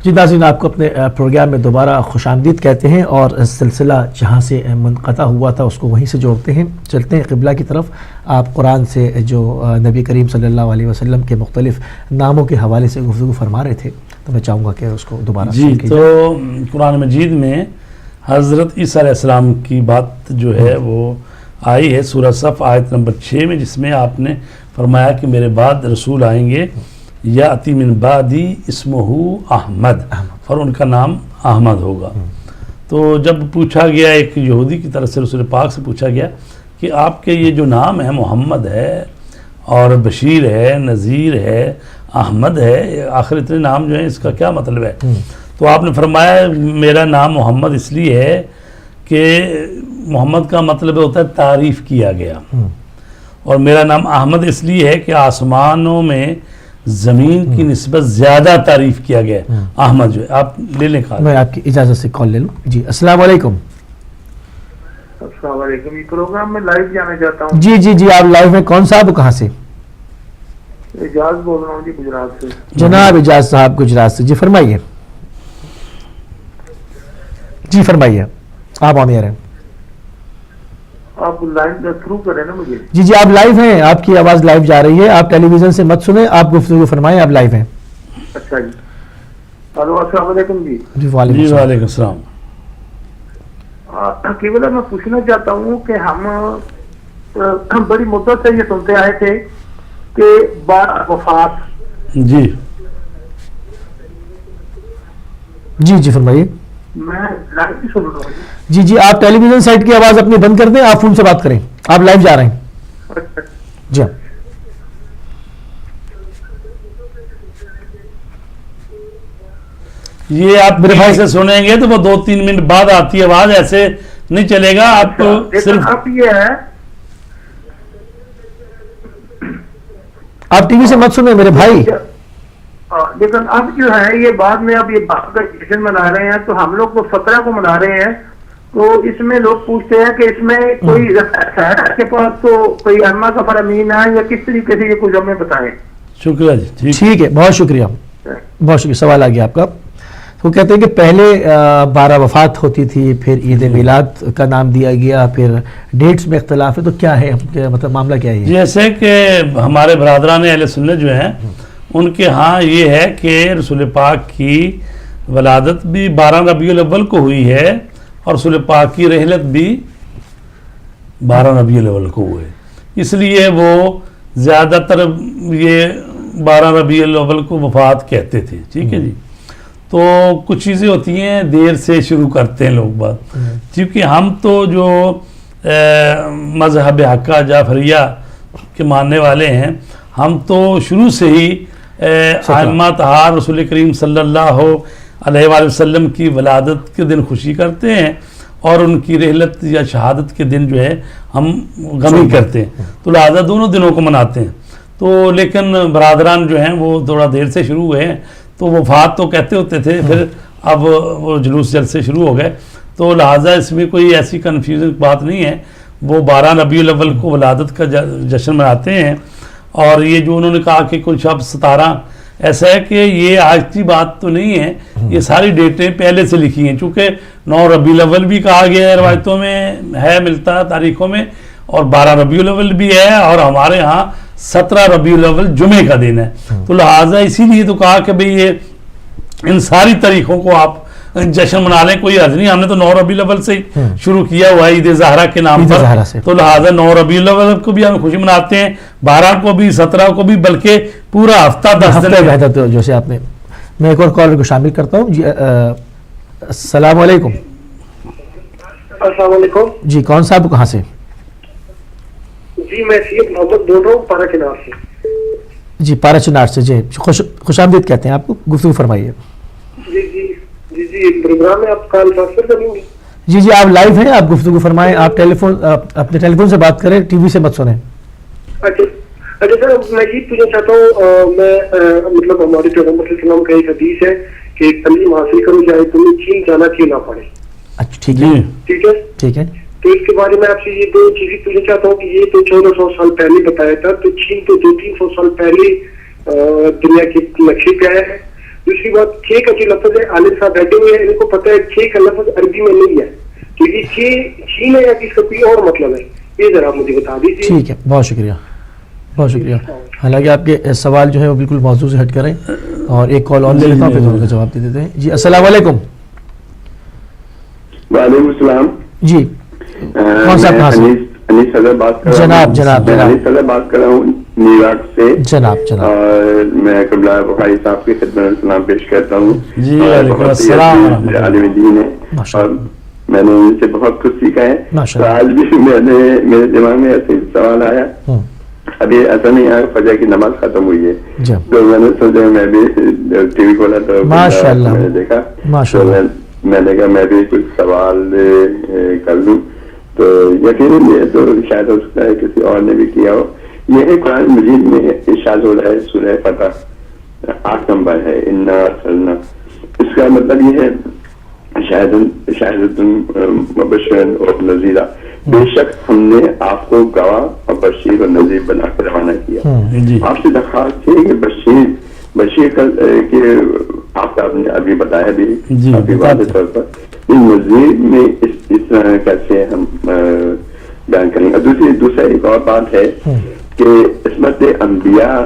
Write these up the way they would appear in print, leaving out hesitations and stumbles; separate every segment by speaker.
Speaker 1: جی ناظرین، آپ کو اپنے پروگرام میں دوبارہ خوش آمدید کہتے ہیں، اور سلسلہ جہاں سے منقطع ہوا تھا اس کو وہیں سے جوڑتے ہیں. چلتے ہیں قبلہ کی طرف. آپ قرآن سے جو نبی کریم صلی اللہ علیہ وسلم کے مختلف ناموں کے حوالے سے گفتگو فرما رہے تھے، تو میں چاہوں گا کہ اس کو دوبارہ
Speaker 2: جی. تو قرآن مجید میں حضرت عیسیٰ علیہ السلام کی بات جو ہے وہ آئی ہے سورہ صف آیت نمبر 6 میں، جس میں آپ نے فرمایا کہ میرے بعد رسول آئیں گے یاتی من بعدی اسمہ احمد، اور ان کا نام احمد ہوگا. تو جب پوچھا گیا ایک یہودی کی طرف سے رسول پاک سے پوچھا گیا کہ آپ کے یہ جو نام ہے محمد ہے اور بشیر ہے، نذیر ہے، احمد ہے، آخر اتنے نام جو ہیں اس کا کیا مطلب ہے؟ تو آپ نے فرمایا میرا نام محمد اس لیے ہے کہ محمد کا مطلب ہوتا ہے تعریف کیا گیا، اور میرا نام احمد اس لیے ہے کہ آسمانوں میں زمین کی نسبت زیادہ تعریف کیا گیا ہے. احمد جو ہے آپ لے لیں کال.
Speaker 1: میں آپ کی اجازت سے کال لے لوں. جی السلام علیکم.
Speaker 3: السلام علیکم. یہ پروگرام میں لائیو جانا چاہتا ہوں.
Speaker 1: جی جی جی آپ لائیو میں. کون صاحب کہاں سے؟
Speaker 3: اجاز بول رہا ہوں جی، گجرات سے.
Speaker 1: جناب اجاز صاحب گجرات سے. جی فرمائیے. جی فرمائیے، آپ آن ایئر ہیں.
Speaker 3: آپ لائن تھرو کریں نا مجھے.
Speaker 1: جی جی آپ لائیو ہیں، آپ کی آواز لائیو جا رہی ہے. آپ ٹیلی ویژن سے مت سنیں، آپ گفتگو فرمائیں، آپ لائیو ہیں.
Speaker 3: اچھا جی. ہلو السلام علیکم جی.
Speaker 1: جی وعلیکم
Speaker 2: السلام.
Speaker 3: کیول میں پوچھنا چاہتا ہوں کہ ہم بڑی مدت سے یہ سنتے آئے تھے کہ 12 وفات.
Speaker 2: جی
Speaker 1: جی جی فرمائیے.
Speaker 3: میں لائیو بھی سن رہا ہوں.
Speaker 1: جی جی آپ ٹیلی ویژن سائٹ کی آواز اپنی بند کر دیں، آپ فون سے بات کریں، آپ لائیو جا رہے ہیں. جی
Speaker 2: یہ آپ میرے بھائی سے سنیں گے تو وہ 2-3 منٹ بعد آتی ہے آواز، ایسے نہیں چلے گا. آپ صرف
Speaker 3: اب یہ ہے،
Speaker 1: آپ ٹی وی سے مت سنیں میرے بھائی.
Speaker 3: لیکن اب جو ہے یہ بعد میں اب یہ باپ کا جشن منا رہے ہیں تو ہم لوگ کو 17 کو منا رہے ہیں. تو اس میں لوگ پوچھتے ہیں کہ اس میں کوئی کے پاس تو کوئی اما کا فرامین ہے یا کس طریقے سے یہ کچھ ہمیں بتائیں.
Speaker 2: شکریہ جی.
Speaker 1: ٹھیک ہے، بہت شکریہ، بہت شکریہ. سوال آ گیا آپ کا. وہ کہتے ہیں کہ پہلے 12 وفات ہوتی تھی، پھر عید میلاد کا نام دیا گیا، پھر ڈیٹس میں اختلاف ہے، تو کیا ہے مطلب معاملہ کیا ہے؟
Speaker 2: جیسے کہ ہمارے برادران اہل سنت جو ہیں ان کے ہاں یہ ہے کہ رسول پاک کی ولادت بھی 12 ربیع الاول کو ہوئی ہے، اور رسول پاک کی رحلت بھی 12 ربیع الاول کو ہوئے. اس لیے وہ زیادہ تر یہ 12 ربیع الاول کو وفات کہتے تھے. ٹھیک ہے جی. تو کچھ چیزیں ہوتی ہیں دیر سے شروع کرتے ہیں لوگ بات، کیونکہ ہم تو جو مذہب حقہ جعفریہ کے ماننے والے ہیں، ہم تو شروع سے ہی ائمہ طہار رسول کریم صلی اللہ علیہ وآلہ وسلم کی ولادت کے دن خوشی کرتے ہیں، اور ان کی رحلت یا شہادت کے دن جو ہے ہم غمی کرتے ہیں. تو لہٰذا دونوں دنوں کو مناتے ہیں. تو لیکن برادران جو ہیں وہ تھوڑا دیر سے شروع ہوئے ہیں، تو وفات تو کہتے ہوتے تھے، پھر اب وہ جلوس جلسے شروع ہو گئے. تو لہٰذا اس میں کوئی ایسی کنفیوژن بات نہیں ہے. وہ 12 ربیع الاول کو ولادت کا جشن مناتے ہیں. اور یہ جو انہوں نے کہا کہ کچھ اب 17، ایسا ہے کہ یہ آج کی بات تو نہیں ہے، یہ ساری ڈیٹیں پہلے سے لکھی ہیں. چونکہ 9 ربیع الاول بھی کہا گیا ہے، روایتوں میں ہے، ملتا ہے تاریخوں میں، اور 12 ربیع الاول بھی ہے، اور ہمارے ہاں 17 ربیع الاول جمعے کا دن ہے. تو لہٰذا اسی لیے تو کہا کہ بھئی یہ ان ساری تاریخوں کو آپ جشن منا لیں، کوئی حرج نہیں. ہم نے تو 9 ربیع الاول سے شروع کیا ہوا ہے عید زہرا کے نام پر. تو لہٰذا 9 ربیع الاول کو بھی ہم خوشی مناتے ہیں، 12 کو بھی، 17 کو بھی، بلکہ پورا ہفتہ 10 دن
Speaker 1: بہتر. جیسے آپ نے، میں ایک اور کالر کو شامل کرتا ہوں. جی السلام علیکم.
Speaker 3: السلام علیکم.
Speaker 1: جی کون صاحب کہاں سے؟
Speaker 3: جی میں سید محمد بول رہا ہوں پارا چنار سے.
Speaker 1: جی پارا چنار سے. جی خوش آمدید کہتے ہیں آپ کو، گفتگو فرمائیے.
Speaker 3: جی جی جی جی پروگرام میں آپ کال ٹرانسفر کریں گے؟
Speaker 1: جی جی آپ لائیو ہیں، آپ گفتگو فرمائیں. آپ اپنے ٹیلی فون سے بات کریں، ٹی وی سے مت سنیں.
Speaker 3: اچھا سر، میں یہ پوچھنا چاہتا ہوں، میں مطلب ہمارے پیغمبر صلی اللہ علیہ وسلم کا ایک حدیث ہے کہ تعلیم حاصل کرو چاہے تمہیں چین جانا کیوں نہ پڑے.
Speaker 1: اچھا ٹھیک ہے
Speaker 3: ٹھیک ہے ٹھیک ہے. تو اس کے بارے میں آپ سے یہ 2 چیزیں پوچھنا چاہتا ہوں کہ یہ تو 1400 سال پہلے بتایا تھا، تو چین تو 200-300 سال پہلے دنیا کے نقشے پہ آیا ہے.
Speaker 4: دوسری بات 6 کا جو لفظ ہے عالم صاحب بیٹھے ہوئے ہیں ان کو پتہ ہے 6 کا لفظ عربی میں نہیں ہے، تو یہ 6 چھین ہے یا اس کا کوئی اور مطلب ہے، یہ ذرا مجھے بتا دیجیے.
Speaker 1: ٹھیک ہے، بہت شکریہ، بہت شکریہ. حالانکہ آپ کے سوال جو ہے وہ بالکل موضوع سے ہٹ کریں، اور ایک کال اور لے لیتا ہوں پھر دونوں کا جواب دے دیتے ہیں. جی السلام علیکم.
Speaker 5: وعلیکم السلام.
Speaker 1: جی کون صاحب کہاں سے؟
Speaker 5: انیس صدر بات کر رہا ہوں.
Speaker 1: جناب
Speaker 5: انیس صدر بات کر رہا ہوں نیو یارک سے.
Speaker 1: جناب
Speaker 5: اور میں قبلہ بخاری صاحب کی خدمت میں سلام پیش کرتا ہوں.
Speaker 2: جی وعلیکم السلام.
Speaker 5: عالم دین ہے اور میں نے ان سے بہت کچھ سیکھا ہے. تو آج بھی میرے دماغ میں ایسے سوال آیا، ابھی ایسا نہیں آیا فجر کی نماز ختم ہوئی ہے تو میں نے سوچا میں بھی ٹی وی کھولا تو میں نے دیکھا تو میں نے کہا میں بھی کچھ سوال کر لوں. تو یقیناً یہ تو شاید ہو سکتا ہے کسی اور نے بھی کیا ہو. یہ ہے قرآن مجید میں ارشاد ہو رہا ہے سورہ فتح 8 نمبر ہے انا ارسلنا. اس کا مطلب یہ ہے شاہد مبشرا و نذیرا، بے شک ہم نے آپ کو گواہ اور بشیر اور نذیر بنا کر روانہ کیا. آپ سے درخواست ہے کہ بشیر کے آپ نے ابھی بتایا بھی کافی واضح طور پر، نذیر میں اس طرح کیسے ہم بیان کریں گے. دوسرا ایک اور بات ہے کہ عصمت انبیاء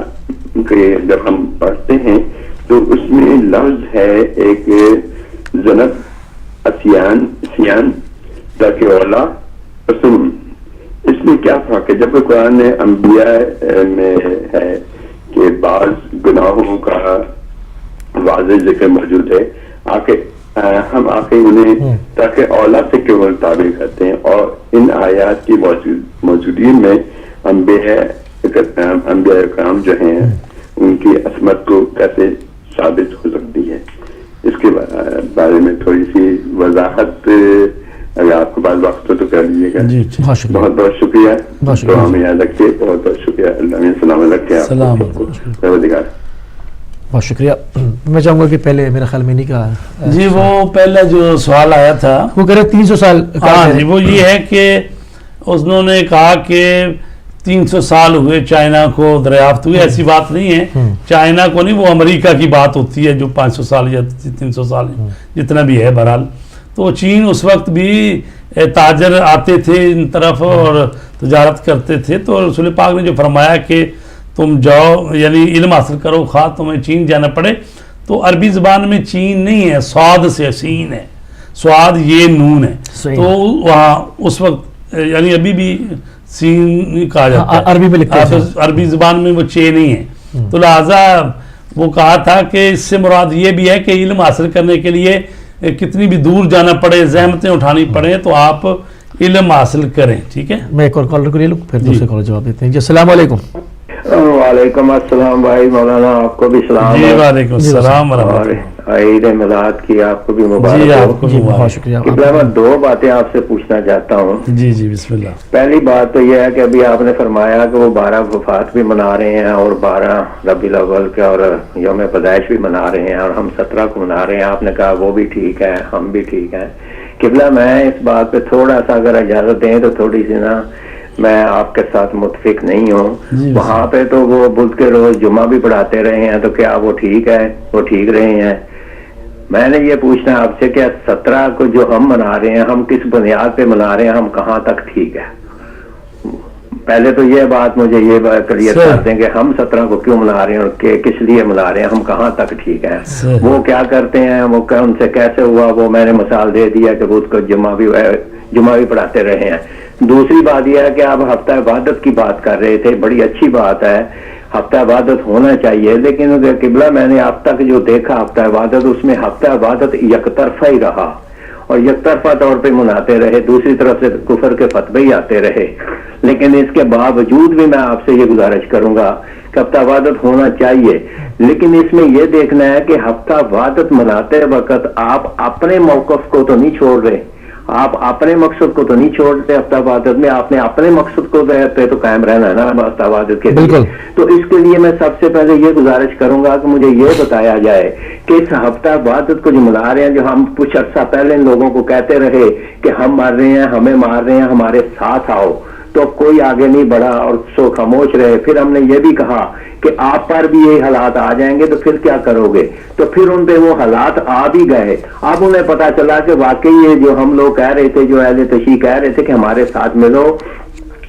Speaker 5: کے جب ہم پڑھتے ہیں تو اس میں لفظ ہے ایک زنب سیان تاکہ اولا سن. اس میں کیا فرق ہے؟ جب قرآن انبیاء میں ہے کہ بعض گناہوں کا واضح ذکر موجود ہے، ہم آخر انہیں تاکہ اولا سے کیوں تعبیر کرتے ہیں، اور ان آیات کی موجودگی میں انبیاء کرام جو ہیں ان کی عصمت کو کیسے ثابت ہو سکتی ہے، اس کے بارے میں تھوڑی سی وضاحت اگر آپ کے پاس وقت ہو تو کر لیجیے گا. بہت بہت شکریہ. تو ہمیں یاد رکھیے. بہت بہت شکریہ. اللہ میں سلام رکھے.
Speaker 1: بہت شکریہ. میں چاہوں گا کہ پہلے میرا خیال میں نہیں کہا
Speaker 2: جی وہ پہلا جو سوال آیا تھا
Speaker 1: وہ کہہ رہے 300 سال.
Speaker 2: ہاں جی وہ یہ ہے کہ انہوں نے کہا کہ 300 سال ہوئے چائنا کو دریافت ہوئی. ایسی بات نہیں ہے، چائنا کو نہیں، وہ امریکہ کی بات ہوتی ہے جو 500 سال یا 300 سال جتنا بھی ہے. بہرحال تو چین اس وقت بھی تاجر آتے تھے ان طرف اور تجارت کرتے تھے، تو رسول پاک نے جو فرمایا کہ تم جاؤ یعنی علم حاصل کرو خواہ تمہیں چین جانا پڑے، تو عربی زبان میں چین نہیں ہے، سواد سے سین ہے، سواد یہ نون ہے. تو وہاں اس وقت یعنی ابھی بھی سین کہا جاتا ہے
Speaker 1: عربی میں لکھتے ہیں،
Speaker 2: عربی زبان میں وہ چے نہیں ہے. تو لہٰذا وہ کہا تھا کہ اس سے مراد یہ بھی ہے کہ علم حاصل کرنے کے لیے کتنی بھی دور جانا پڑے، زحمتیں اٹھانی پڑے، تو آپ علم حاصل کریں. ٹھیک ہے،
Speaker 1: میں ایک اور کالر کو لے لوں پھر دوسرے کالر جواب دیتے ہیں. جی السلام علیکم.
Speaker 5: وعلیکم السلام بھائی مولانا، آپ کو بھی سلام.
Speaker 2: جی وعلیکم السلام ورحمۃ اللہ.
Speaker 5: عید میلاد کی آپ کو بھی مبارک ہو.
Speaker 1: بہت شکریہ.
Speaker 5: میں 2 باتیں آپ سے پوچھنا چاہتا ہوں.
Speaker 2: جی جی بسم اللہ.
Speaker 5: پہلی بات تو یہ ہے کہ ابھی آپ نے فرمایا کہ وہ 12 وفات بھی منا رہے ہیں اور 12 ربیع الاول کے اور یوم پیدائش بھی منا رہے ہیں اور ہم 17 کو منا رہے ہیں. آپ نے کہا وہ بھی ٹھیک ہے، ہم بھی ٹھیک ہیں. قبلہ میں اس بات پہ تھوڑا سا اگر اجازت دیں تو تھوڑی سی نا میں آپ کے ساتھ متفق نہیں ہوں. وہاں پہ تو وہ بدھ کے روز جمعہ بھی پڑھاتے رہے ہیں، تو کیا وہ ٹھیک ہے؟ وہ ٹھیک رہے ہیں؟ میں نے یہ پوچھنا آپ سے کہ 17 کو جو ہم منا رہے ہیں ہم کس بنیاد پہ منا رہے ہیں، ہم کہاں تک ٹھیک ہے؟ پہلے تو یہ بات مجھے یہ کلیئر کر دیں کہ ہم 17 کو کیوں منا رہے ہیں اور کس لیے منا رہے ہیں، ہم کہاں تک ٹھیک ہیں؟ وہ کیا کرتے ہیں، وہ ان سے کیسے ہوا، وہ میں نے مثال دے دیا کہ بدھ کو جمعہ بھی پڑھاتے رہے ہیں. دوسری بات یہ ہے کہ آپ ہفتہ عبادت کی بات کر رہے تھے، بڑی اچھی بات ہے، ہفتہ عبادت ہونا چاہیے، لیکن قبلہ میں نے اب تک جو دیکھا ہفتہ عبادت، اس میں ہفتہ عبادت یک طرفہ ہی رہا اور یک طرفہ طور پہ مناتے رہے، دوسری طرف سے کفر کے فتوے ہی آتے رہے. لیکن اس کے باوجود بھی میں آپ سے یہ گزارش کروں گا کہ ہفتہ عبادت ہونا چاہیے، لیکن اس میں یہ دیکھنا ہے کہ ہفتہ عبادت مناتے وقت آپ اپنے موقف کو تو نہیں چھوڑ رہے، آپ اپنے مقصد کو تو نہیں چھوڑ رہے. ہفتہ عبادت میں آپ نے اپنے مقصد کو پہ تو قائم رہنا ہے نا ہفتہ عبادت کے لیے. تو اس کے لیے میں سب سے پہلے یہ گزارش کروں گا کہ مجھے یہ بتایا جائے کہ اس ہفتہ عبادت کو جو منا رہے ہیں، جو ہم کچھ عرصہ پہلے ان لوگوں کو کہتے رہے کہ ہم مار رہے ہیں، ہمیں مار رہے ہیں، ہمارے ساتھ آؤ،
Speaker 6: تو کوئی آگے نہیں بڑھا اور سو خاموش رہے. پھر ہم نے یہ بھی کہا کہ آپ پر بھی یہ حالات آ جائیں گے تو پھر کیا کرو گے, تو پھر ان پہ وہ حالات آ بھی گئے. اب انہیں پتا چلا کہ واقعی یہ جو ہم لوگ کہہ رہے تھے, جو اہل تشیع کہہ رہے تھے کہ ہمارے ساتھ ملو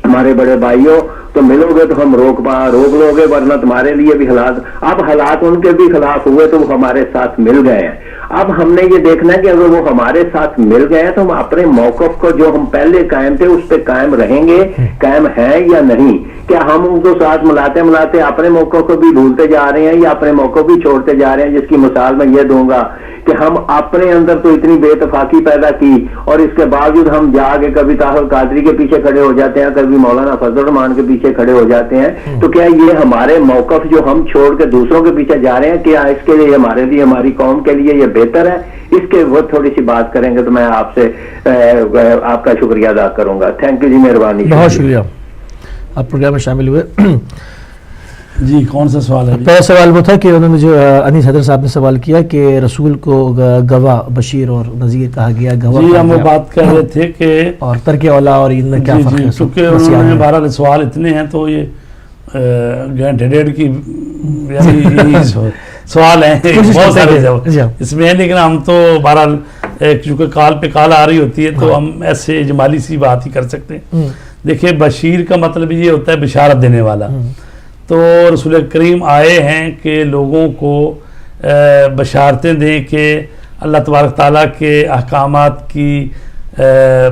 Speaker 6: ہمارے بڑے بھائیوں, تو ملو گے تو ہم روک لو گے, ورنہ تمہارے لیے بھی حالات. اب حالات ان کے بھی خلاف ہوئے تو وہ ہمارے ساتھ مل گئے ہیں. اب ہم نے یہ دیکھنا ہے کہ اگر وہ ہمارے ساتھ مل گئے ہیں تو ہم اپنے موقف کو جو ہم پہلے قائم تھے اس پہ قائم رہیں گے, قائم ہیں یا نہیں. کیا ہم ان کو ساتھ ملاتے اپنے موقف کو بھی بھولتے جا رہے ہیں یا اپنے موقف بھی چھوڑتے جا رہے ہیں؟ جس کی مثال میں یہ دوں گا کہ ہم اپنے اندر تو اتنی بے اتفاقی پیدا کی اور اس کے باوجود ہم جا کے کبھی طاہر قادری کے پیچھے کھڑے ہو جاتے ہیں, کبھی مولانا فضل الرحمان کے پیچھے کھڑے ہو جاتے ہیں. تو کیا یہ ہمارے موقف جو ہم چھوڑ کے دوسروں کے پیچھے جا رہے ہیں, کیا اس کے لیے ہمارے لیے, ہماری قوم کے لیے یہ بہتر ہے؟ اس کے وہ تھوڑی سی بات کریں گے تو میں آپ سے آپ کا شکریہ ادا کروں گا. تھینک یو جی, مہربانی.
Speaker 1: بہت شکریہ, آپ پروگرام میں شامل ہوئے.
Speaker 2: جی کون سا سوال ہے؟
Speaker 1: پہلا سوال وہ تھا کہ انہوں نے جو انیس حیدر صاحب نے سوال کیا کہ رسول کو گواہ بشیر اور نذیر کہا گیا. گواہ
Speaker 2: جی ہم وہ بات کر رہے تھے کہ
Speaker 1: اور ترک اولا اور ان میں کیا فرق ہے؟
Speaker 2: چونکہ انہوں نے 12 سوال اتنے ہیں تو یہ گھنٹے ڈیڑھ کی سوال ہیں, بہت سارے اس میں ہے, لیکن ہم تو بہرحال چونکہ کال پہ کال آ رہی ہوتی ہے تو ہم ایسے اجمالی سی بات ہی کر سکتے ہیں. دیکھیں بشیر کا مطلب یہ ہوتا ہے بشارت دینے والا. تو رسول کریم آئے ہیں کہ لوگوں کو بشارتیں دیں کہ اللہ تبارک تعالیٰ کے احکامات کی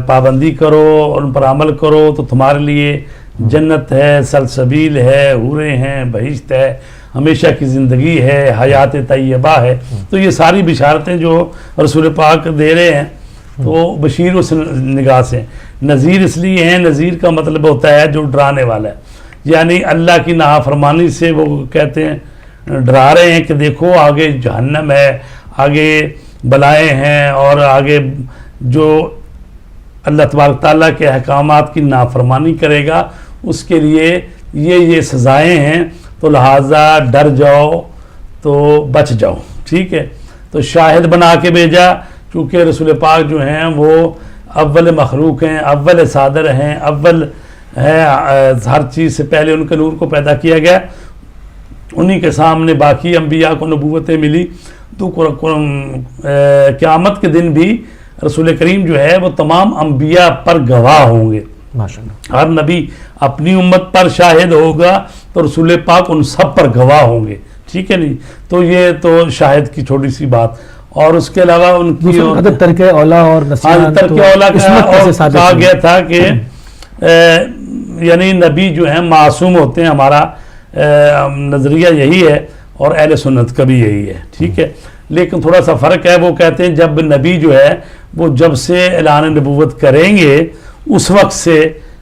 Speaker 2: پابندی کرو اور ان پر عمل کرو تو تمہارے لیے جنت ہے, سلسبیل ہے, حوریں ہیں, بہشت ہے, ہمیشہ کی زندگی ہے, حیات طیبہ ہے. تو یہ ساری بشارتیں جو رسول پاک دے رہے ہیں تو بشیر اس نگاہ سے. نذیر اس لیے ہیں, نذیر کا مطلب ہوتا ہے جو ڈرانے والا ہے, یعنی اللہ کی نافرمانی سے وہ کہتے ہیں ڈرا رہے ہیں کہ دیکھو آگے جہنم ہے, آگے بلائیں ہیں, اور آگے جو اللہ تبارک تعالیٰ کے احکامات کی نافرمانی کرے گا اس کے لیے یہ سزائیں ہیں, تو لہٰذا ڈر جاؤ تو بچ جاؤ. ٹھیک ہے, تو شاہد بنا کے بھیجا, چونکہ رسول پاک جو ہیں وہ اول مخلوق ہیں, اول صادر ہیں, اول ہے, ہر چیز سے پہلے ان کے نور کو پیدا کیا گیا, انہی کے سامنے باقی انبیاء کو نبوتیں ملی. تو قیامت کے دن بھی رسول کریم جو ہے وہ تمام انبیاء پر گواہ ہوں گے. ہر نبی اپنی امت پر شاہد ہوگا تو رسول پاک ان سب پر گواہ ہوں گے. ٹھیک ہے نہیں, تو یہ تو شاہد کی چھوٹی سی بات. اور اس کے علاوہ ان کی
Speaker 1: ترک اولا اور
Speaker 2: ترک اولا کہا گیا تھا کہ یعنی نبی جو ہیں معصوم ہوتے ہیں, ہمارا نظریہ یہی ہے اور اہل سنت کا بھی یہی ہے. ٹھیک ہے, لیکن تھوڑا سا فرق ہے, وہ کہتے ہیں جب نبی جو ہے وہ جب سے اعلان نبوت کریں گے اس وقت سے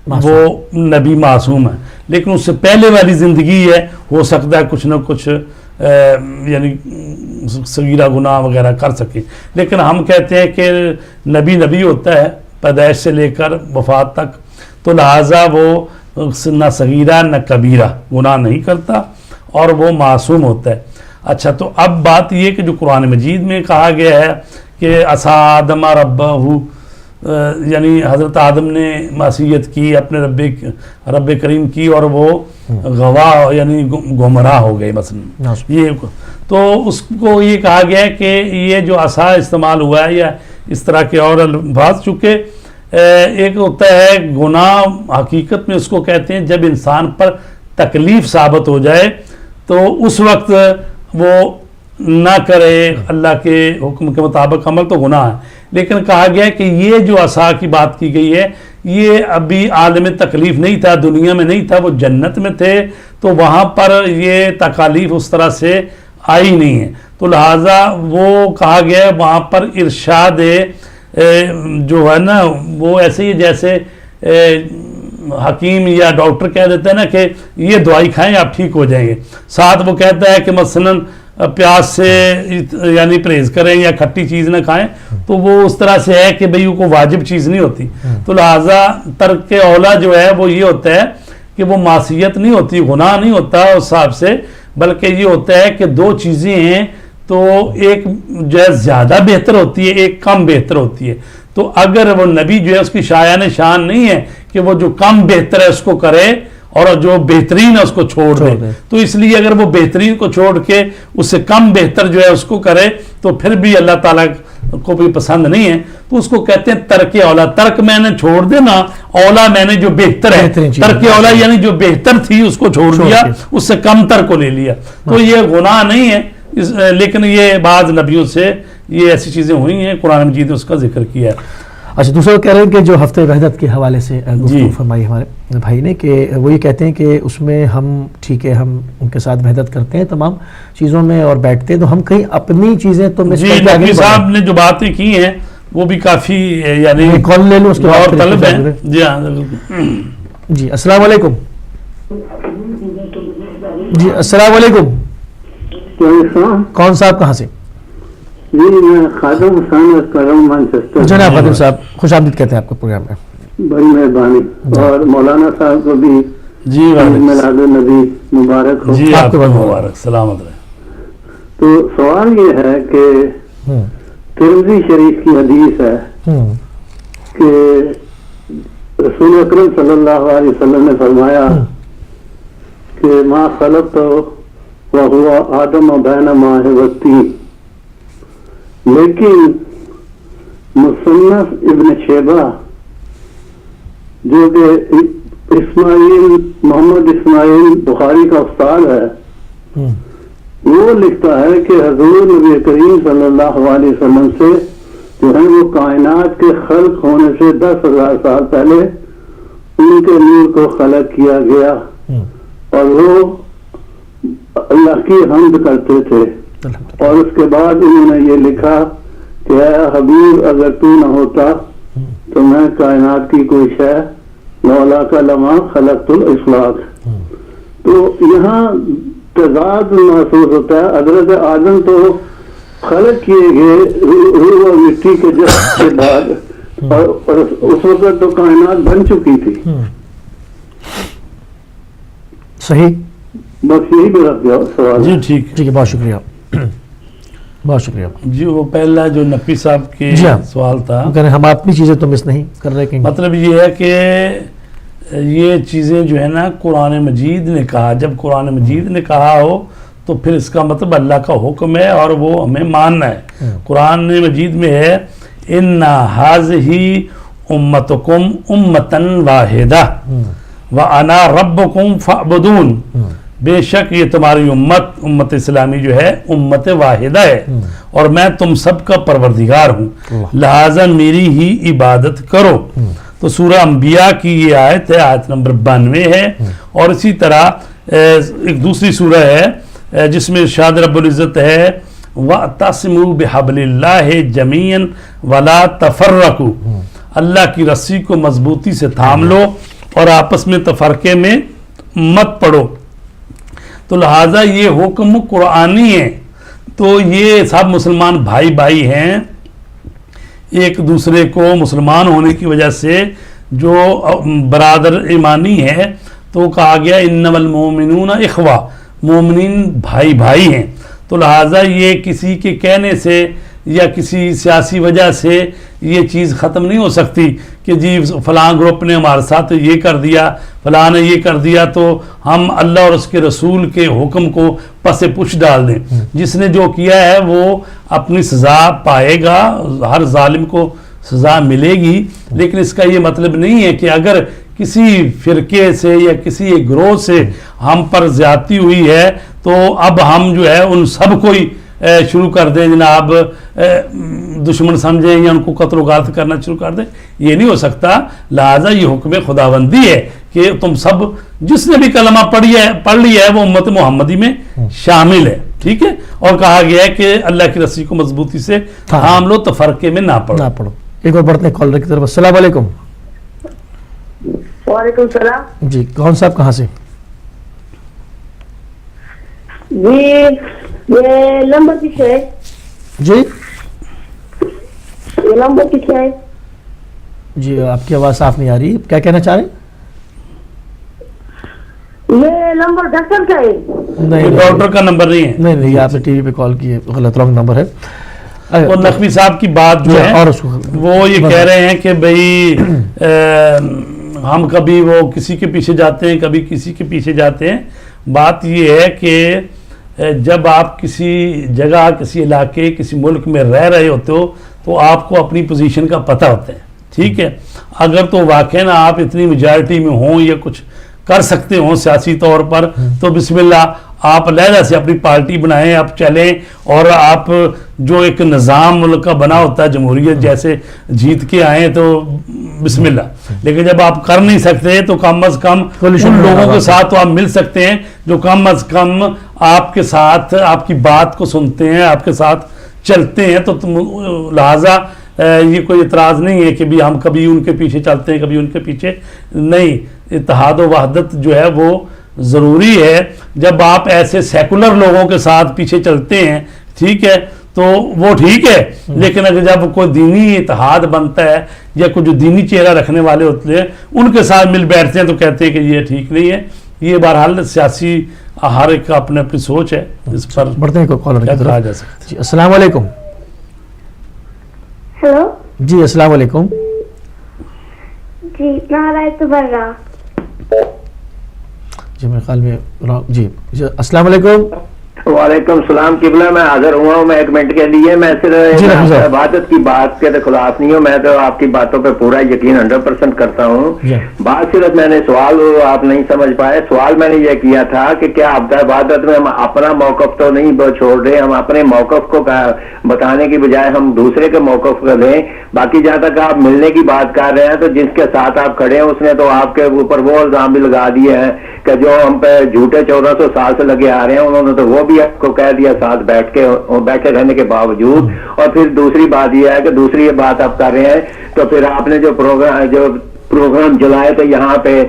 Speaker 2: وہ نبی معصوم ہے, لیکن اس سے پہلے والی زندگی ہے ہو سکتا ہے کچھ نہ کچھ یعنی صغیرہ گناہ وغیرہ کر سکے. لیکن ہم کہتے ہیں کہ نبی ہوتا ہے پیدائش سے لے کر وفات تک, تو لہٰذا وہ نہ صغیرہ نہ کبیرہ گناہ نہیں کرتا اور وہ معصوم ہوتا ہے. اچھا, تو اب بات یہ کہ جو قرآن مجید میں کہا گیا ہے کہ عصیٰ آدم ربہ, یعنی حضرت آدم نے معصیت کی اپنے رب کریم کی اور وہ گواہ یعنی گمراہ ہو گئے مثلا. یہ تو اس کو یہ کہا گیا ہے کہ یہ جو عصا استعمال ہوا ہے یا اس طرح کے اور الفاظ, چونکہ ایک ہوتا ہے گناہ, حقیقت میں اس کو کہتے ہیں جب انسان پر تکلیف ثابت ہو جائے تو اس وقت وہ نہ کرے اللہ کے حکم کے مطابق عمل, تو گناہ ہے. لیکن کہا گیا کہ یہ جو عصا کی بات کی گئی ہے یہ ابھی عالم تکلیف نہیں تھا, دنیا میں نہیں تھا, وہ جنت میں تھے, تو وہاں پر یہ تکالیف اس طرح سے آئی نہیں ہے. تو لہٰذا وہ کہا گیا ہے وہاں پر ارشاد جو ہے نا وہ ایسے ہی جیسے حکیم یا ڈاکٹر کہہ دیتے ہیں نا کہ یہ دوائی کھائیں آپ ٹھیک ہو جائیں گے, ساتھ وہ کہتا ہے کہ مثلاً پیاز سے یعنی پرہیز کریں یا کھٹی چیز نہ کھائیں, تو وہ اس طرح سے ہے کہ بھئی وہ واجب چیز نہیں ہوتی. تو لہٰذا ترک اولا جو ہے وہ یہ ہوتا ہے کہ وہ معصیت نہیں ہوتی, گناہ نہیں ہوتا اس حساب سے, بلکہ یہ ہوتا ہے کہ دو چیزیں ہیں تو ایک جو ہے زیادہ بہتر ہوتی ہے, ایک کم بہتر ہوتی ہے. تو اگر وہ نبی جو ہے اس کی شایان شان نہیں ہے کہ وہ جو کم بہتر ہے اس کو کرے اور جو بہترین ہے اس کو چھوڑ دے. تو اس لیے اگر وہ بہترین کو چھوڑ کے اس سے کم بہتر جو ہے اس کو کرے تو پھر بھی اللہ تعالیٰ کو بھی پسند نہیں ہے. تو اس کو کہتے ہیں ترک اولا. ترک میں نے چھوڑ دینا, اولا میں نے جو بہتر ہے, ترک اولا یعنی جو بہتر تھی اس کو چھوڑ دیا, اس سے کم تر کو لے لیا. تو یہ گناہ نہیں ہے, لیکن یہ بعض نبیوں سے یہ ایسی چیزیں ہوئی ہیں, قرآن مجید نے اس کا ذکر کیا ہے.
Speaker 1: اچھا, دوسرا کہہ رہے ہیں کہ جو ہفتہ وحدت کے حوالے سے گفتگو فرمائی ہمارے بھائی نے کہ وہ یہ کہتے ہیں کہ اس میں ہم ٹھیک ہے ہم ان کے ساتھ وحدت کرتے ہیں تمام چیزوں میں اور بیٹھتے ہیں, تو ہم کہیں اپنی چیزیں تو
Speaker 2: نبی صاحب نے جو باتیں کی ہیں وہ بھی کافی یعنی
Speaker 1: کال لے لوں اس کے بعد
Speaker 2: طلب ہے. جی ہاں
Speaker 1: جی السلام علیکم. جی السلام علیکم. کون صاحب کہاں سے؟
Speaker 7: جی میں خادم حسین کرم مانچسٹر.
Speaker 1: جناب خادم صاحب خوش آمدید کہتے ہیں آپ کو پروگرام میں.
Speaker 7: بڑی مہربانی, اور مولانا صاحب کو بھی
Speaker 2: جی
Speaker 7: میلاد النبی مبارک ہو.
Speaker 2: جی آپ کو مبارک, سلامت رہے.
Speaker 7: تو سوال یہ ہے کہ ترمذی شریف کی حدیث ہے کہ رسول اکرم صلی اللہ علیہ وسلم نے فرمایا کہ ما خلقت وهو آدم بین ماء والطین. لیکن مصنف ابن شیبہ جو کہ محمد اسماعیل بخاری کا استاد ہے, وہ لکھتا ہے کہ حضور نبی کریم صلی اللہ علیہ وسلم سے جو ہے وہ کائنات کے خلق ہونے سے 10,000 سال پہلے ان کے نور کو خلق کیا گیا, اور وہ اللہ کی حمد کرتے تھے. اور اس کے بعد انہوں نے یہ لکھا کہ اے حبیب اگر تو نہ ہوتا تو میں کائنات کی کوئی شے لولا کا لما خلقت الافلاق. تو یہاں تضاد محسوس ہوتا ہے. حضرت آدم تو خلق کیے گئے روح اور مٹی کے جسم کے بعد, اور اس وقت تو کائنات بن چکی تھی.
Speaker 1: صحیح,
Speaker 7: بس یہی میرا سوال.
Speaker 2: جی ٹھیک
Speaker 1: ٹھیک ہے, بہت شکریہ بہت شکریہ.
Speaker 2: جی وہ پہلا جو نقوی صاحب کے سوال تھا,
Speaker 1: ہم اپنی چیزیں تو مس نہیں کر رہے,
Speaker 2: مطلب یہ ہے کہ یہ چیزیں جو ہے نا قرآن مجید نے کہا, جب قرآن مجید نے کہا ہو تو پھر اس کا مطلب اللہ کا حکم ہے اور وہ ہمیں ماننا ہے. قرآن مجید میں ہے اِنَّ هَٰذِهِ أُمَّتُكُمْ أُمَّةً وَاحِدَةً وَأَنَا رَبُّكُمْ فَاعْبُدُونِ. بے شک یہ تمہاری امت اسلامی جو ہے امت واحدہ ہے اور میں تم سب کا پروردگار ہوں, لہٰذا میری ہی عبادت کرو. تو سورہ انبیاء کی یہ آیت ہے, آیت نمبر 92 ہے. اور اسی طرح ایک دوسری سورہ ہے جس میں ارشاد رب العزت ہے وَاعْتَصِمُوا بِحَبْلِ اللَّهِ جَمِيعًا وَلَا تَفَرَّقُوا. اللہ کی رسی کو مضبوطی سے تھام لو اور آپس میں تفرقے میں مت پڑو. تو لہٰذا یہ حکم قرآنی ہے. تو یہ سب مسلمان بھائی بھائی ہیں, ایک دوسرے کو مسلمان ہونے کی وجہ سے جو برادر ایمانی ہے تو کہا گیا انما المؤمنون اخوہ, مومنین بھائی بھائی ہیں. تو لہٰذا یہ کسی کے کہنے سے یا کسی سیاسی وجہ سے یہ چیز ختم نہیں ہو سکتی کہ جی فلاں گروپ نے ہمارے ساتھ یہ کر دیا, فلاں نے یہ کر دیا, تو ہم اللہ اور اس کے رسول کے حکم کو پس پش ڈال دیں. جس نے جو کیا ہے وہ اپنی سزا پائے گا, ہر ظالم کو سزا ملے گی. لیکن اس کا یہ مطلب نہیں ہے کہ اگر کسی فرقے سے یا کسی ایک گروہ سے ہم پر زیادتی ہوئی ہے تو اب ہم جو ہے ان سب کو ہی شروع کر دیں جناب دشمن سمجھیں یا ان کو قتل و غارت کرنا شروع کر دیں. یہ نہیں ہو سکتا. لہٰذا یہ حکم خداوندی ہے کہ تم سب جس نے بھی کلمہ پڑھ لیا ہے وہ امت محمدی میں شامل ہے. ٹھیک ہے, اور کہا گیا ہے کہ اللہ کی رسی کو مضبوطی سے تھام لو, تفرقے میں نہ پڑھو.
Speaker 1: ایک اور بڑھتے ہیں کالر کی طرف. السلام علیکم.
Speaker 8: وعلیکم السلام.
Speaker 1: جی کون صاحب کہاں سے؟
Speaker 8: جی یہ نمبر کس ہے؟
Speaker 1: جی
Speaker 8: یہ نمبر کس ہے؟
Speaker 1: جی آپ کی آواز صاف نہیں آ رہی, کیا کہنا چاہ رہے ہیں؟
Speaker 8: یہ نمبر ڈاکٹر کا ہے؟
Speaker 1: نہیں,
Speaker 2: ڈاکٹر کا نمبر نہیں ہے.
Speaker 1: نہیں, آپ نے ٹی وی پہ کال کی ہے, غلط رانگ نمبر ہے.
Speaker 2: اور نقوی صاحب کی بات جو ہے وہ یہ کہہ رہے ہیں کہ بھئی ہم کبھی وہ کسی کے پیچھے جاتے ہیں کبھی کسی کے پیچھے جاتے ہیں. بات یہ ہے کہ جب آپ کسی جگہ کسی علاقے کسی ملک میں رہ رہے ہوتے ہو تو آپ کو اپنی پوزیشن کا پتہ ہوتا ہے, ٹھیک ہے. اگر تو واقعاً آپ اتنی میجارٹی میں ہوں یا کچھ کر سکتے ہوں سیاسی طور پر تو بسم اللہ آپ علیحدہ سے اپنی پارٹی بنائیں, آپ چلیں اور آپ جو ایک نظام ملک کا بنا ہوتا ہے جمہوریت جیسے جیت کے آئیں تو بسم اللہ. لیکن جب آپ کر نہیں سکتے تو کم از کم ان لوگوں کے ساتھ تو آپ مل سکتے ہیں جو کم از کم آپ کے ساتھ آپ کی بات کو سنتے ہیں آپ کے ساتھ چلتے ہیں. تو لہٰذا یہ کوئی اعتراض نہیں ہے کہ بھی ہم کبھی ان کے پیچھے چلتے ہیں کبھی ان کے پیچھے نہیں. اتحاد و وحدت جو ہے وہ ضروری ہے. جب آپ ایسے سیکولر لوگوں کے ساتھ پیچھے چلتے ہیں ٹھیک ہے تو وہ ٹھیک ہے, لیکن اگر جب کوئی دینی اتحاد بنتا ہے یا کوئی جو دینی چہرہ رکھنے والے ہوتے ہیں ان کے ساتھ مل بیٹھتے ہیں تو کہتے ہیں کہ یہ ٹھیک نہیں ہے. یہ بہرحال سیاسی ہر ایک کا اپنے اپنی سوچ ہے, اس پر
Speaker 1: بڑھتے ہیں. کالر
Speaker 2: کیا کہا جا سکتا ہے.
Speaker 1: جی السلام علیکم.
Speaker 8: ہلو
Speaker 1: جی السلام علیکم.
Speaker 8: جی نعرہ تبرہ.
Speaker 1: جی میرے خیال میں جی السلام علیکم.
Speaker 6: وعلیکم السلام. قبلہ میں حاضر ہوا ہوں میں 1 منٹ کے لیے. میں صرف عبادت کی بات کے خلاف نہیں ہوں, میں تو آپ کی باتوں پہ پورا یقین 100% کرتا ہوں. بات صرف میں نے سوال آپ نہیں سمجھ پائے. سوال میں نے یہ کیا تھا کہ کیا عبادت میں ہم اپنا موقف تو نہیں چھوڑ رہے, ہم اپنے موقف کو بتانے کی بجائے ہم دوسرے کے موقف کو لیں. باقی جہاں تک آپ ملنے کی بات کر رہے ہیں تو جس کے ساتھ آپ کھڑے ہیں اس نے تو آپ کے اوپر وہ الزام بھی لگا دیے ہیں کہ جو ہم پہ جھوٹے 1400 سال سے لگے آ رہے ہیں انہوں نے تو وہ بھی آپ کو کہہ دیا ساتھ بیٹھے رہنے کے باوجود. اور پھر دوسری بات یہ ہے کہ دوسری بات آپ کر رہے ہیں تو پھر آپ نے جو پروگرام چلائے تھے یہاں پہ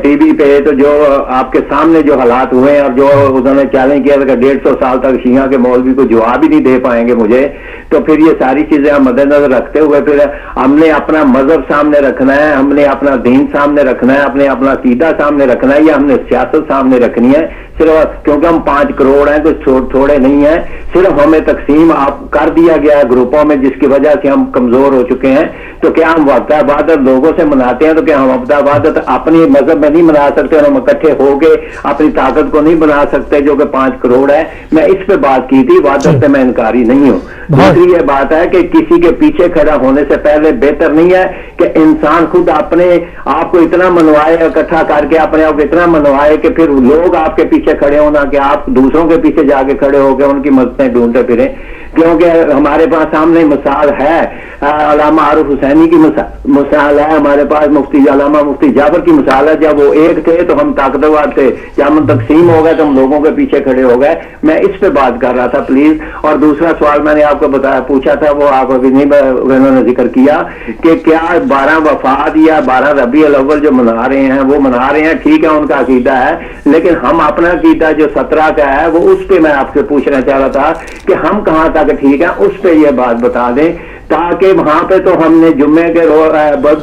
Speaker 6: ٹی وی پہ تو جو آپ کے سامنے جو حالات ہوئے ہیں اور جو انہوں نے چیلنج کیا تھا کہ 150 سال تک شیعہ کے مولوی کو جواب ہی نہیں دے پائیں گے مجھے, تو پھر یہ ساری چیزیں ہم مد نظر رکھتے ہوئے پھر ہم نے اپنا مذہب سامنے رکھنا ہے, ہم نے اپنا دین سامنے رکھنا ہے, اپنا عقیدہ سامنے رکھنا ہے یا ہم نے سیاست سامنے رکھنی ہے. صرف کیونکہ ہم 5 کروڑ ہیں تو تھوڑے نہیں ہیں, صرف ہمیں تقسیم آپ کر دیا گیا ہے گروپوں میں جس کی وجہ سے ہم کمزور ہو چکے ہیں. تو کیا ہم وقت عبادت لوگوں سے مناتے ہیں تو کیا ہم وقت عبادت اپنی مذہب میں نہیں منا سکتے اور ہم اکٹھے ہو کے اپنی طاقت کو نہیں بنا سکتے جو کہ 5 کروڑ ہے. میں اس پہ بات کی تھی, عبادت سے میں انکاری نہیں ہوں. دوسری یہ بات ہے کہ کسی کے پیچھے کھڑا ہونے سے پہلے بہتر نہیں ہے کہ انسان خود اپنے آپ کو اتنا منوائے اکٹھا کر کے اپنے آپ کو اتنا منوائے کہ پھر لوگ آپ کے پیچھے کھڑے ہونا کہ آپ دوسروں کے پیچھے جا کے کھڑے ہو کے ان کی مددیں ڈھونڈتے پھریں. کیونکہ ہمارے پاس سامنے مثال ہے, علامہ عارف حسینی کی مثال ہے, ہمارے پاس علامہ مفتی جعفر کی مثال ہے. جب وہ ایک تھے تو ہم طاقتور تھے, جب ہم تقسیم ہو گئے تو ہم لوگوں کے پیچھے کھڑے ہو گئے. میں اس پہ بات کر رہا تھا پلیز. اور دوسرا سوال میں نے آپ کو پوچھا تھا وہ آپ ابھی نہیں انہوں نے ذکر کیا کہ کیا 12 وفات یا 12 ربیع الاول جو منا رہے ہیں وہ منا رہے ہیں, ٹھیک ہے ان کا عقیدہ ہے, لیکن ہم اپنا عقیدہ جو 17 کا ہے وہ اس پہ میں آپ سے پوچھنا چاہ رہا تھا کہ ہم کہاں تک ٹھیک ہے, اس پہ یہ بات بتا دیں تاکہ وہاں پہ تو ہم نے جمعے کے روز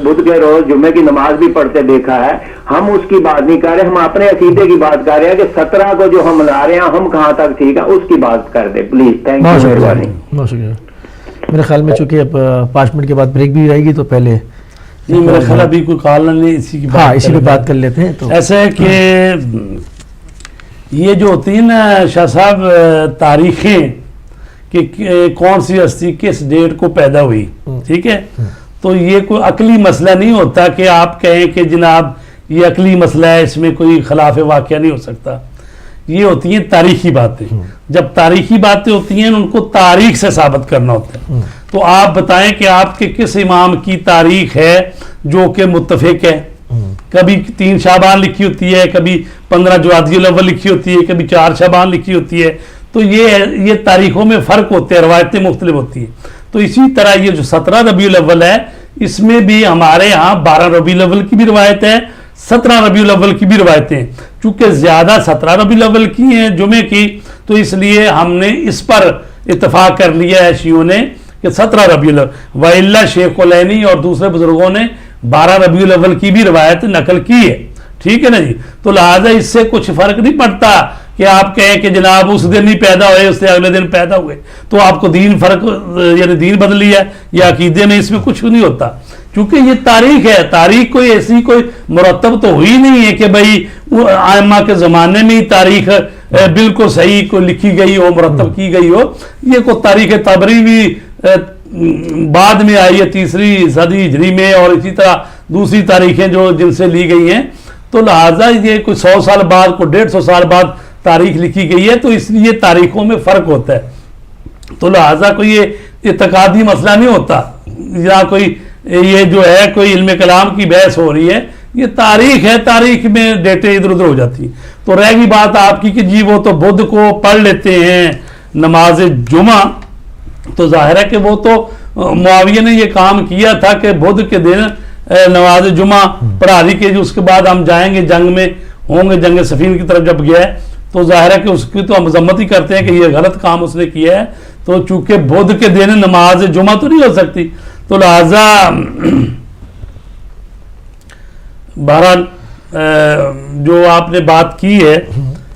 Speaker 6: بدھ کے روز جمعے کی نماز بھی پڑھتے دیکھا ہے. ہم اس کی بات نہیں کر رہے, ہم اپنے عقیدے کی بات کر رہے ہیں کہ 17 کو جو ہم منا رہے ہیں ہم کہاں تک ٹھیک ہے اس کی بات کر دیں پلیز. تھینک یو, مہربانی.
Speaker 1: بہت شکریہ. میرے خیال میں چونکہ اب 5 منٹ کے بعد بریک بھی رہے گی تو پہلے
Speaker 2: نہیں میرے خیال ابھی کوئی کال نہیں, اسی کی
Speaker 1: اسی پہ بات کر لیتے ہیں. تو
Speaker 2: ایسا ہے کہ یہ جو ہوتی ہیں نا شاہ صاحب تاریخیں کہ کون سی ہستی کس ڈیٹ کو پیدا ہوئی, ٹھیک ہے, تو یہ کوئی عقلی مسئلہ نہیں ہوتا کہ آپ کہیں کہ جناب یہ عقلی مسئلہ ہے اس میں کوئی خلاف واقعہ نہیں ہو سکتا. یہ ہوتی ہیں تاریخی باتیں. جب تاریخی باتیں ہوتی ہیں ان کو تاریخ سے ثابت کرنا ہوتا ہے. تو آپ بتائیں کہ آپ کے کس امام کی تاریخ ہے جو کہ متفق ہے. کبھی 3 شعبان لکھی ہوتی ہے, کبھی 15 جمادی الاول لکھی ہوتی ہے, کبھی 4 شعبان لکھی ہوتی ہے. تو یہ تاریخوں میں فرق ہوتے ہیں, روایتیں مختلف ہوتی ہیں. تو اسی طرح یہ جو 17 ربیع الاول ہے اس میں بھی ہمارے ہاں 12 ربیع الاول کی بھی روایت ہے, 17 ربیع الاول کی بھی روایتیں ہیں. چونکہ زیادہ 17 ربیع الاول کی ہیں جمعے کی, تو اس لیے ہم نے اس پر اتفاق کر لیا ہے شیعوں نے کہ 17 ربیع الاول. وإلا شیخ العینی اور دوسرے بزرگوں نے 12 ربیع الاول کی بھی روایت نقل کی ہے, ٹھیک ہے نا جی. تو لہٰذا اس سے کچھ فرق نہیں پڑتا کہ آپ کہیں کہ جناب اس دن نہیں پیدا ہوئے اس سے اگلے دن پیدا ہوئے تو آپ کو دین فرق یعنی دین بدلی ہے یا عقیدے میں اس میں کچھ نہیں ہوتا، چونکہ یہ تاریخ ہے. تاریخ کوئی ایسی کوئی مرتب تو ہوئی نہیں ہے کہ بھائی ائمہ کے زمانے میں ہی تاریخ بالکل صحیح کو لکھی گئی ہو، مرتب کی گئی ہو. یہ کوئی تاریخ تبری بھی بعد میں آئی ہے 3 صدی ہجری میں، اور اسی طرح دوسری تاریخیں جو جن سے لی گئی ہیں. تو لہٰذا یہ کوئی 100 سال بعد کوئی 150 سال بعد تاریخ لکھی گئی ہے، تو اس لیے تاریخوں میں فرق ہوتا ہے. تو لہٰذا کوئی یہ اعتقادی مسئلہ نہیں ہوتا یا کوئی یہ جو ہے کوئی علم کلام کی بحث ہو رہی ہے. یہ تاریخ ہے، تاریخ میں ڈیٹے ادھر ادھر ہو جاتی ہیں. تو رہ گئی بات آپ کی کہ جی وہ تو بدھ کو پڑھ لیتے ہیں نماز جمعہ، تو ظاہر ہے کہ وہ تو معاویہ نے یہ کام کیا تھا کہ بدھ کے دن نماز جمعہ پڑھا دی کہ اس کے بعد ہم جائیں گے جنگ میں ہوں گے. جنگ صفین کی طرف جب گیا ہے تو ظاہر ہے کہ اس کی تو ہم مذمت ہی کرتے ہیں کہ یہ غلط کام اس نے کیا ہے. تو چونکہ بدھ کے دن نماز جمعہ تو نہیں ہو سکتی، تو لہذا بہرحال جو آپ نے بات کی ہے.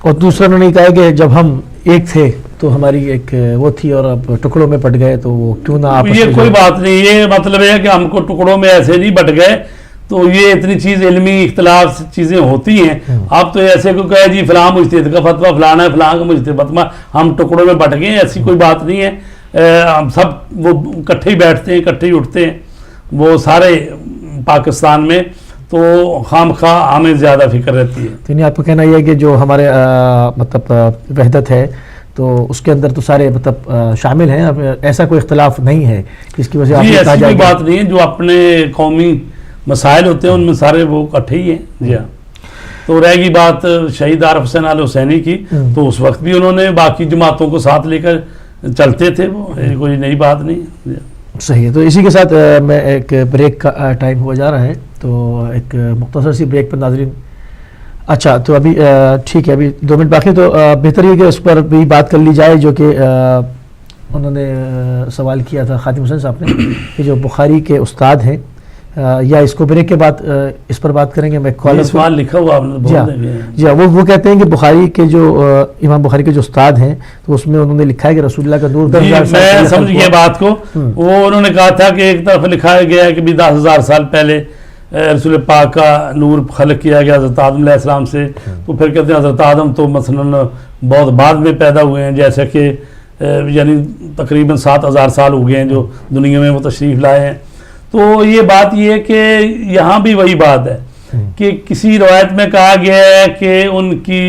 Speaker 1: اور دوسرا انہوں نے کہا کہ جب ہم ایک تھے تو ہماری ایک وہ تھی اور اب ٹکڑوں میں پٹ گئے تو وہ کیوں نہ آپ.
Speaker 2: یہ کوئی بات نہیں، یہ مطلب ہے کہ ہم کو ٹکڑوں میں ایسے نہیں بٹ گئے. تو یہ اتنی چیز علمی اختلاف چیزیں ہوتی ہیں. آپ تو ایسے کو کہے جی فلاں مجتہد کا فتویٰ فلانا ہے، فلاں کا مجتہد فتویٰ، ہم ٹکڑوں میں بٹ گئے، ایسی کوئی بات نہیں ہے. ہم سب وہ اکٹھے ہی بیٹھتے ہیں، اکٹھے ہی اٹھتے ہیں وہ سارے پاکستان میں. تو خام خواہ ہمیں زیادہ فکر رہتی ہے.
Speaker 1: یعنی آپ کو کہنا یہ ہے کہ جو ہمارے مطلب وحدت ہے تو اس کے اندر تو سارے مطلب شامل ہیں، اب ایسا کوئی اختلاف نہیں ہے جس کی وجہ سے
Speaker 2: ایسی کوئی بات نہیں ہے. جو اپنے قومی مسائل ہوتے ہیں ان میں سارے وہ اکٹھے ہی ہیں. جی ہاں. تو رہ گئی بات شہید عارف حسین آل حسینی کی، تو اس وقت بھی انہوں نے باقی جماعتوں کو ساتھ لے کر چلتے تھے، وہ کوئی نئی بات نہیں.
Speaker 1: صحیح ہے. تو اسی کے ساتھ میں ایک بریک کا ٹائم ہوا جا رہا ہے، تو ایک مختصر سی بریک پر ناظرین. اچھا تو ابھی ٹھیک ہے، ابھی 2 منٹ باقی، تو بہتر یہ کہ اس پر بھی بات کر لی جائے جو کہ انہوں نے سوال کیا تھا خادم حسین صاحب نے کہ جو بخاری کے استاد ہیں، یا اس کو بریک کے بعد اس پر بات کریں گے. میں کالر
Speaker 2: سوال لکھا ہوا آپ نے.
Speaker 1: جی وہ کہتے ہیں کہ بخاری کے جو امام بخاری کے جو استاد ہیں تو اس میں انہوں نے لکھا ہے کہ رسول اللہ کا نور 10,000 سال.
Speaker 2: میں سمجھ گیا بات کو. وہ انہوں نے کہا تھا کہ ایک طرف لکھا گیا ہے کہ 10,000 سال پہلے رسول پاک کا نور خلق کیا گیا حضرت آدم علیہ السلام سے. تو پھر کہتے ہیں حضرت آدم تو مثلاً بہت بعد میں پیدا ہوئے ہیں، جیسے کہ یعنی تقریباً 7,000 سال ہو گئے ہیں جو دنیا میں وہ تشریف لائے ہیں. تو یہ بات یہ ہے کہ یہاں بھی وہی بات ہے کہ کسی روایت میں کہا گیا ہے کہ ان کی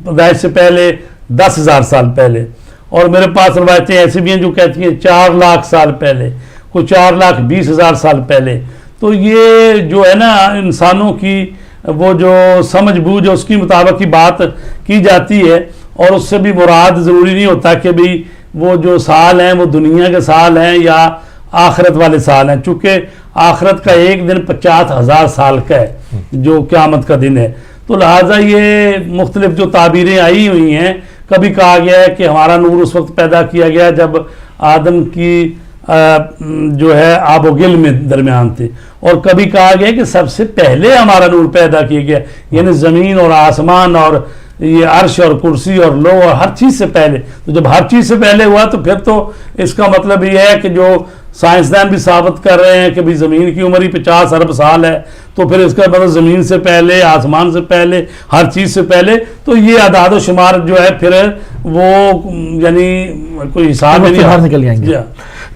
Speaker 2: پیدائش سے پہلے 10,000 سال پہلے، اور میرے پاس روایتیں ایسی بھی ہیں جو کہتی ہیں 4 لاکھ سال پہلے، کوئی 4,20,000 سال پہلے. تو یہ جو ہے نا انسانوں کی وہ جو سمجھ بوجھ اس کی مطابق کی بات کی جاتی ہے، اور اس سے بھی مراد ضروری نہیں ہوتا کہ بھی وہ جو سال ہیں وہ دنیا کے سال ہیں یا آخرت والے سال ہیں. چونکہ آخرت کا ایک دن 50,000 سال کا ہے جو قیامت کا دن ہے. تو لہٰذا یہ مختلف جو تعبیریں آئی ہوئی ہیں، کبھی کہا گیا ہے کہ ہمارا نور اس وقت پیدا کیا گیا جب آدم کی جو ہے آب و گل میں درمیان تھے، اور کبھی کہا گیا کہ سب سے پہلے ہمارا نور پیدا کیا گیا، یعنی زمین اور آسمان اور یہ عرش اور کرسی اور لو اور ہر چیز سے پہلے. تو جب ہر چیز سے پہلے ہوا تو پھر تو اس کا مطلب یہ ہے کہ جو سائنسدان بھی ثابت کر رہے ہیں کہ بھی زمین کی عمر ہی 50 ارب سال ہے، تو پھر اس کا مطلب زمین سے پہلے، آسمان سے پہلے، ہر چیز سے پہلے. تو یہ اعداد و شمار جو ہے پھر وہ یعنی کوئی حساب میں نہیں
Speaker 1: نکل جائیں گے.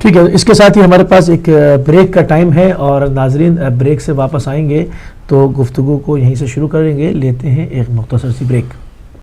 Speaker 1: ٹھیک ہے. اس کے ساتھ ہی ہمارے پاس ایک بریک کا ٹائم ہے، اور ناظرین بریک سے واپس آئیں گے تو گفتگو کو یہیں سے شروع کریں گے. لیتے ہیں ایک مختصر سی بریک.